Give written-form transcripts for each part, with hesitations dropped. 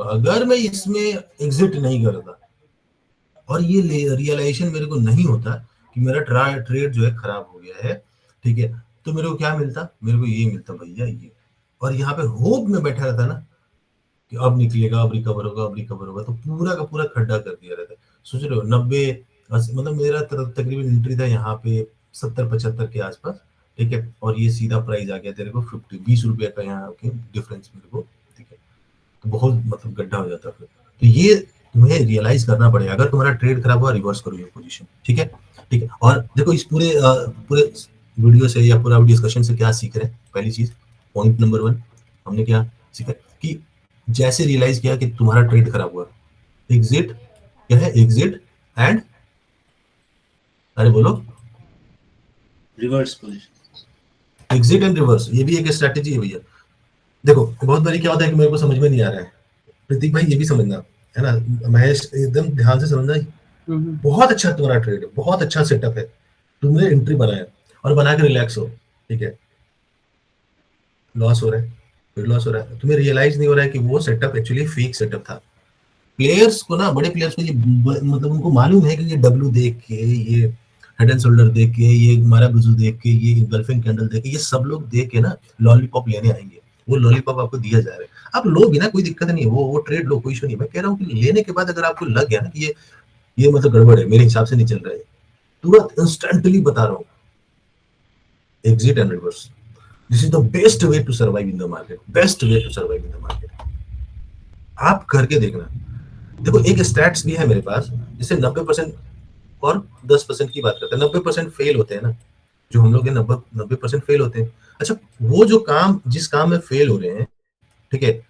अगर मैं इसमें एग्जिट नहीं करता और ये रियलाइजेशन मेरे को नहीं होता कि मेरा ट्रेड जो है खराब हो गया है, ठीक है, तो मेरे को क्या मिलता, मेरे को ये मिलता भैया ये। और यहाँ पे होप में बैठा रहता ना कि अब निकलेगा, अब रिकवर होगा, अब रिकवर होगा, तो पूरा का पूरा खड्डा कर दिया रहता है। सोच रहे हो 90-80, मतलब मेरा तकरीबन एंट्री था यहाँ पे 70-75 के आसपास, ठीक है, और ये सीधा प्राइस आ गया तेरे को 50-20 रुपए का यहाँ के डिफरेंस मेरे को, ठीक है, तो बहुत मतलब गड्ढा हो जाता फिर। तो ये तुम्हें रियलाइज करना पड़ेगा। अगर तुम्हारा ट्रेड खराब हुआ, रिवर्स करो ये पोजीशन, ठीक है, ठीक है। और देखो इस पूरे वीडियो से या पूरा डिस्कशन से क्या सीख रहे हैं, पहली चीज, पॉइंट नंबर 1 हमने क्या सीखा कि जैसे रियलाइज किया कि तुम्हारा ट्रेड खराब हुआ, एग्जिट, क्या है एग्जिट एंड, अरे बोलो, reverse position, exit and reverse, ये भी एक स्ट्रेटेजी है भैया। देखो बहुत बारी क्या होता है कि मेरे को समझ में नहीं आ रहा है, प्रतीक भाई ये भी समझना है ना, महेश एकदम ध्यान से समझना, बहुत अच्छा तुम्हारा ट्रेड है, बहुत अच्छा सेटअप है, तुमने एंट्री बनाया और बना के रिलैक्स हो, ठीक है, लॉस हो रहा है, फिर लॉस हो रहा है, तुम्हें रियलाइज नहीं हो रहा है कि वो सेटअप एक्चुअली फेक सेटअप था। प्लेयर्स को ना, बड़े प्लेयर्स को ये मतलब उनको मालूम है कि ये डब्ल्यू देख के, ये हेड एंड शोल्डर देख के, ये मारा बिजू देख के, ये गल्फिंग कैंडल देख के, ये सब लोग देख के ना लॉलीपॉप लेने आएंगे। वो लॉलीपॉप आपको दिया जा रहा है, आप लो बिना, कोई दिक्कत नहीं है, वो ट्रेड लो, कोई इशू नहीं। मैं कह रहा हूँ कि लेने के बाद अगर आपको लग गया ना कि ये मतलब गड़बड़ है, मेरे हिसाब से नहीं चल रहा है, तुरंत इंस्टेंटली बता रहा हूँ, exit and reverse. This is the best way to survive in the market, best way to survive in the market. आप करके देखना। देखो एक स्टैट्स भी है मेरे पास, जिससे 90% और 10% की बात करते हैं। 90% फेल होते हैं ना, जो हम लोग 90% फेल होते हैं। अच्छा, वो जो काम, जिस काम में फेल हो रहे हैं, ठीक है,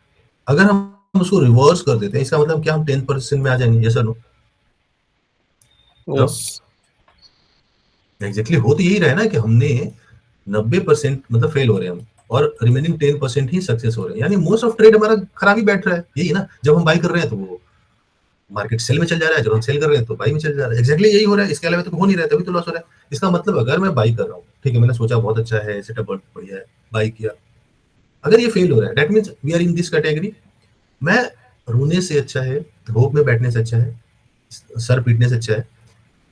अगर हम उसको रिवर्स कर देते हैं, इसका मतलब क्या हम 10% में आ जाएंगे, जैसा नो? यस, एग्जैक्टली हो तो यही रहा है ना कि हमने 90% मतलब फेल हो रहे हैं हम, और रिमेनिंग 10% ही सक्सेस हो रहे हैं, यानी मोस्ट ऑफ ट्रेड हमारा खराब ही बैठ रहा है। यही ना, जब हम बाई कर रहे हैं तो वो मार्केट सेल में चल जा रहा है, जब हम सेल कर रहे हैं तो बाई में चल जा रहा है। एग्जैक्टली यही हो रहा है, इसके अलावा तो हो नहीं रहा है, तभी तो लॉस हो रहा है। इसका मतलब अगर मैं बाई कर रहा हूँ, ठीक है, मैंने सोचा बहुत अच्छा है, सेटअप बहुत बढ़िया है, बाई किया, अगर ये फेल हो रहा है, that means we are in this category. मैं रोने से अच्छा है, होप में बैठने से अच्छा है, सर पीटने से अच्छा है,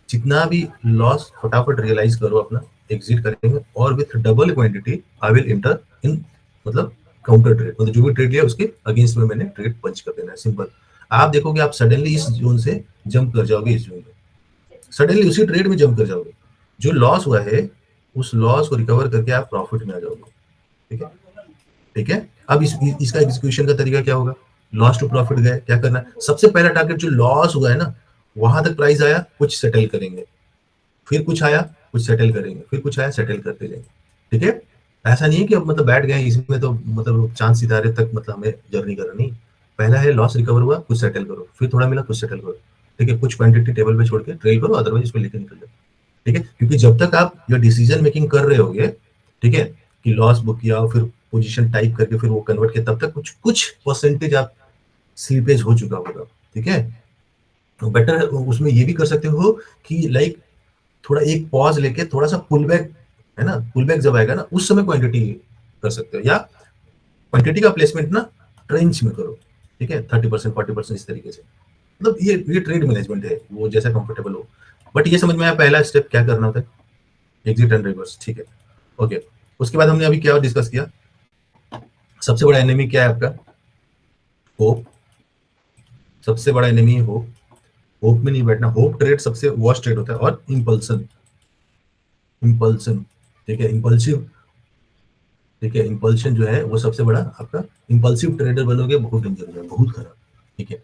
जितना भी लॉस फटाफट रियलाइज करो अपना, एग्जिट करेंगे, और with double quantity I will enter in, मतलब काउंटर ट्रेड, मतलब जो भी ट्रेड लिया उसके अगेंस्ट में मैंने ट्रेड पंच कर देना है, सिंपल। आप देखोगे आप सडनली इस जोन से जंप कर जाओगे, इस जोन में सडनली उसी ट्रेड में जंप कर जाओगे, जो लॉस हुआ है उस लॉस को रिकवर करके आप प्रॉफिट में आ जाओगे, ठीक है, ठीक है। अब इसका एग्जीक्यूशन का तरीका क्या होगा, लॉस टू प्रॉफिट गए, क्या करना है, सबसे पहला टारगेट जो लॉस हुआ है ना, वहां तक प्राइस आया, कुछ सेटल करेंगे, फिर कुछ आया, कुछ सेटल करेंगे, फिर कुछ आया, सेटल करते जाएंगे, ठीक है। ऐसा नहीं है कि अब मतलब बैठ गए इसमें तो मतलब चांद सितारे तक मतलब हमें जर्नी करना, नहीं। पहला है लॉस रिकवर हुआ, कुछ सेटल करो, फिर थोड़ा मिला, कुछ सेटल करो, ठीक है, कुछ क्वांटिटी टेबल पे छोड़ के ट्रेल करो, अदरवाइज इसको लेके निकल जाओ, ठीक है। क्योंकि जब तक आप ये डिसीजन मेकिंग कर रहे होगे, ठीक है, कि लॉस बुक किया, फिर पोजीशन टाइप करके फिर वो कन्वर्ट किया, तब तक कुछ कुछ परसेंटेज आप स्लीपेज हो चुका होगा, ठीक है। तो बेटर उसमें ये भी कर सकते हो कि लाइक थोड़ा एक पॉज लेके थोड़ा सा पुल बैक, है ना, पुल बैक जब आएगा ना, उस समय क्वांटिटी कर सकते हो, या क्वांटिटी का प्लेसमेंट ना ट्रेंच में करो, ठीक है, 30% 40% इस तरीके से। मतलब ये ट्रेड मैनेजमेंट है, वो जैसा कंफर्टेबल हो। बट ये समझ में आया पहला स्टेप क्या करना होता है, एग्जिट एंड रिवर्स, ठीक है, ओके। उसके बाद हमने अभी क्या डिस्कस किया, सबसे बड़ा एनिमी क्या है आपका, होप। सबसे बड़ा एनिमी होप, होप में नहीं बैठना, होप ट्रेड सबसे वर्स्ट ट्रेड होता है, और इंपल्सन, इंपल्सन, ठीक है, इंपल्सिव, ठीक है, इंपल्शन जो है वो सबसे बड़ा आपका, इंपल्सिव ट्रेडर बनोगे बहुत डेंजर है, बहुत खराब, ठीक है।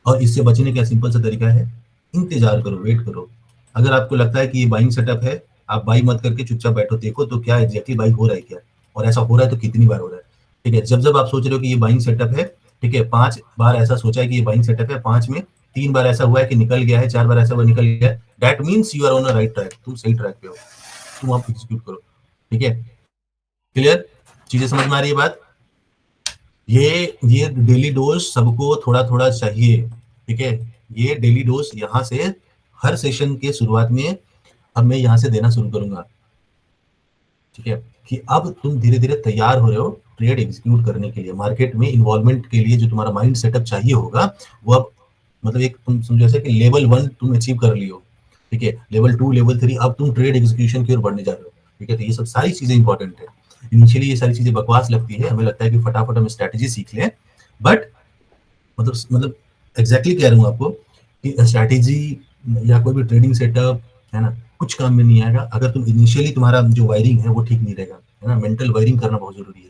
और इससे बचने का सिंपल सा तरीका है, इंतजार करो, वेट करो। अगर आपको लगता है कि ये बाइंग सेटअप है, आप बाई मत करके चुपचाप बैठो, देखो तो क्या एग्जैक्टली बाई हो रहा है क्या, और ऐसा हो रहा है तो कितनी बार हो रहा है, ठीक है। जब जब आप सोच रहे हो कि ये बाइंग सेटअप है, ठीक है, 5 बार ऐसा सोचा है कि ये बाइंग सेटअप है, 5 में 3 बार ऐसा हुआ है कि निकल गया है, 4 बार ऐसा हुआ निकल गया है, that means you are on a right track, तुम सही ट्रैक पे हो, तुम आप एग्जीक्यूट करो, ठीक है। क्लियर, चीजें समझ में आ रही है बात। ये डेली डोज सबको थोड़ा थोड़ा चाहिए, ठीक है। ये डेली डोज यहाँ से हर सेशन के शुरुआत में अब मैं यहाँ से देना शुरू करूंगा, ठीक है, कि अब तुम धीरे धीरे तैयार हो रहे हो ट्रेड एग्जीक्यूट करने के लिए, मार्केट में इन्वॉल्वमेंट के लिए जो तुम्हारा माइंड सेटअप चाहिए होगा, वो अब मतलब एक तुम समझो ऐसे कि लेवल 1 तुम अचीव कर लियो, ठीक है, लेवल 2 लेवल 3 अब तुम ट्रेड एग्जीक्यूशन की ओर बढ़ने जा रहे हो, ठीक है। तो ये सब सारी चीजें इंपॉर्टेंट है। इनिशियली ये सारी चीजें बकवास लगती है, हमें लगता है कि फटाफट हम स्ट्रैटेजी सीख लें, बट मतलब एग्जैक्टली कह रहा हूँ आपको कि स्ट्रैटेजी या कोई भी ट्रेडिंग सेटअप है ना, कुछ काम में नहीं आएगा अगर तुम इनिशियली तुम्हारा जो वायरिंग है वो ठीक नहीं रहेगा, है ना। मेंटल वायरिंग करना बहुत जरूरी है।